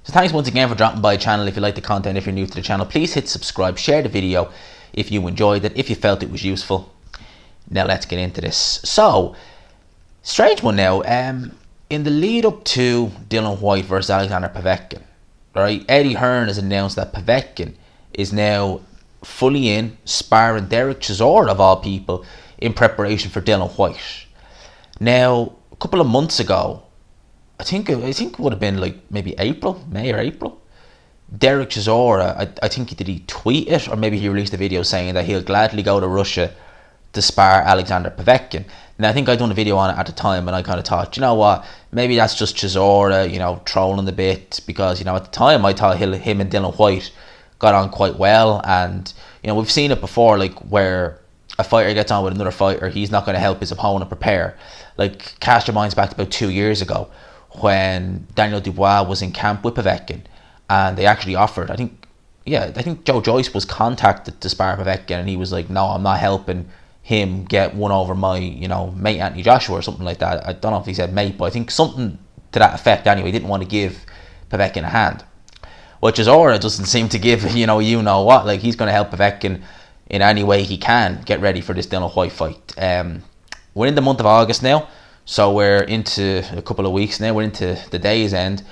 So thanks once again for dropping by the channel. If you like the content, if you're new to the channel, please hit subscribe, share the video if you enjoyed it, if you felt it was useful. Now let's get into this. So, strange one now. In the lead up to Dillian Whyte versus Alexander Povetkin, right? Eddie Hearn has announced that Povetkin is now fully in sparring Dereck Chisora of all people in preparation for Dillian Whyte. Now, a couple of months ago, I think it would have been like maybe May or April. Dereck Chisora, I think did he tweet it, or maybe he released a video saying that he'll gladly go to Russia to spar Alexander Povetkin. And I think I'd done a video on it at the time, and I kind of thought, you know what, maybe that's just Chisora, you know, trolling a bit, because, you know, at the time I thought him and Dillian Whyte got on quite well, and, you know, we've seen it before, like, where a fighter gets on with another fighter, he's not going to help his opponent prepare. Like, cast your minds back to about 2 years ago, when Daniel Dubois was in camp with Povetkin, and they actually offered, I think Joe Joyce was contacted to spar Povetkin, and he was like, no, I'm not helping him get one over my, you know, mate Anthony Joshua or something like that. I don't know if he said mate, but I think something to that effect anyway. He didn't want to give Povetkin a hand. Well, Chisora doesn't seem to give, you know what, like, he's going to help Povetkin in any way he can get ready for this Dillian Whyte fight. We're in the month of August now, so we're into a couple of weeks now. We're into the day's end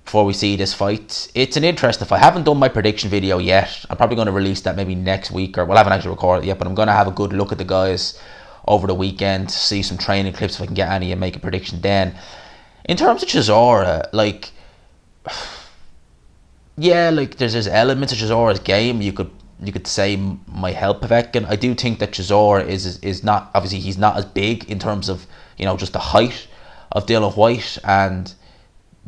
before we see this fight. It's an interesting fight. I haven't done my prediction video yet. I'm probably going to release that maybe next week, or, well, I haven't actually recorded it yet, but I'm going to have a good look at the guys over the weekend, see some training clips if I can get any, and make a prediction then. In terms of Chisora, like, yeah, like, there's elements of Chisora's game you could say might help Povetkin. I do think that Chisora is not, obviously he's not as big in terms of, you know, just the height of Dillian Whyte, and,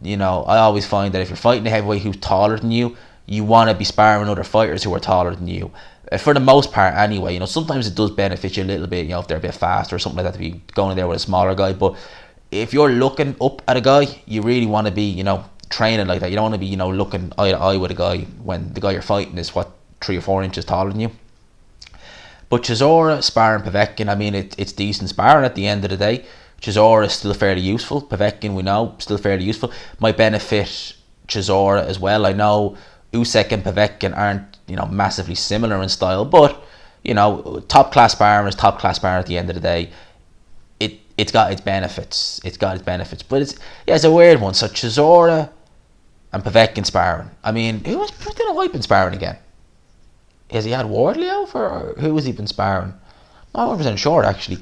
you know, I always find that if you're fighting a heavyweight who's taller than you, you want to be sparring other fighters who are taller than you. For the most part anyway, you know, sometimes it does benefit you a little bit, you know, if they're a bit faster or something like that, to be going in there with a smaller guy. But if you're looking up at a guy, you really want to be, you know, training like that. You don't want to be, you know, looking eye to eye with a guy when the guy you're fighting is, what, 3 or 4 inches taller than you. But Chisora sparring Povetkin, I mean, it's decent sparring at the end of the day. Chisora is still fairly useful. Povetkin, we know, still fairly useful. Might benefit Chisora as well. I know Usyk and Povetkin aren't, you know, massively similar in style, but, you know, top class sparring is top class sparring at the end of the day. It's got its benefits. But it's a weird one. So Chisora and Povetkin sparring. I mean, who's Dillian Whyte been sparring again? Has he had Wardley out, or who has he been sparring? I'm not 100% sure actually.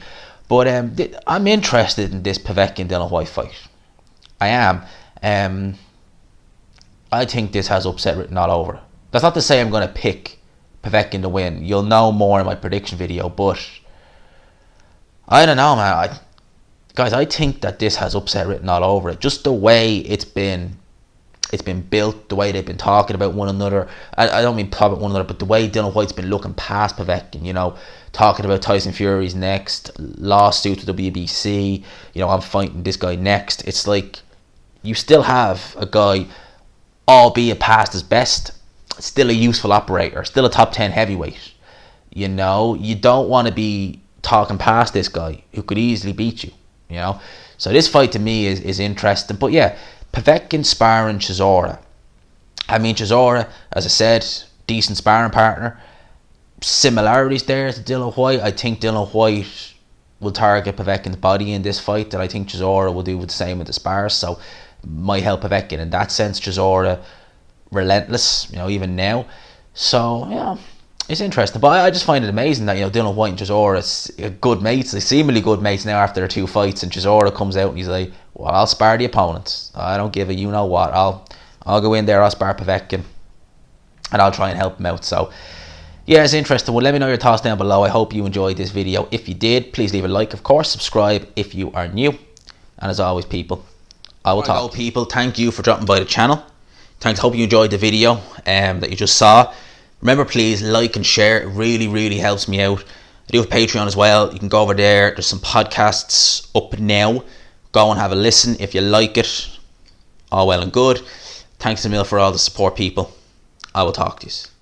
But I'm interested in this Povetkin Dillian Whyte fight. I am. I think this has upset written all over it. That's not to say I'm going to pick Povetkin to win. You'll know more in my prediction video, but I don't know, man. Guys, I think that this has upset written all over it. Just the way it's been built, the way they've been talking about one another. I don't mean talking about one another, but the way Dillian Whyte's been looking past Povetkin, you know, talking about Tyson Fury's next lawsuit to WBC, you know, I'm fighting this guy next. It's like, you still have a guy, albeit past his best, still a useful operator, still a top 10 heavyweight. You know, you don't want to be talking past this guy who could easily beat you, you know. So this fight to me is interesting. But yeah, Povetkin sparring Chisora. I mean, Chisora, as I said, decent sparring partner. Similarities there to Dillian Whyte. I think Dillian Whyte will target Povetkin's body in this fight, and I think Chisora will do the same with the spars. So might help Povetkin in that sense. Chisora relentless, you know, even now. So yeah, it's interesting. But I just find it amazing that, you know, Dillian Whyte and Chisora are good mates. They're seemingly good mates now after their 2 fights, and Chisora comes out and he's like, well, I'll spar the opponent. I don't give a you know what. I'll go in there, I'll spar Povetkin, and I'll try and help him out. So yeah, it's interesting. Well, let me know your thoughts down below. I hope you enjoyed this video. If you did, please leave a like, of course. Subscribe if you are new. And as always, people, I will talk. People, thank you for dropping by the channel. Thanks. Hope you enjoyed the video that you just saw. Remember, please like and share. It really, really helps me out. I do have Patreon as well. You can go over there. There's some podcasts up now. Go and have a listen if you like it. All well and good. Thanks a mil for all the support, people. I will talk to you.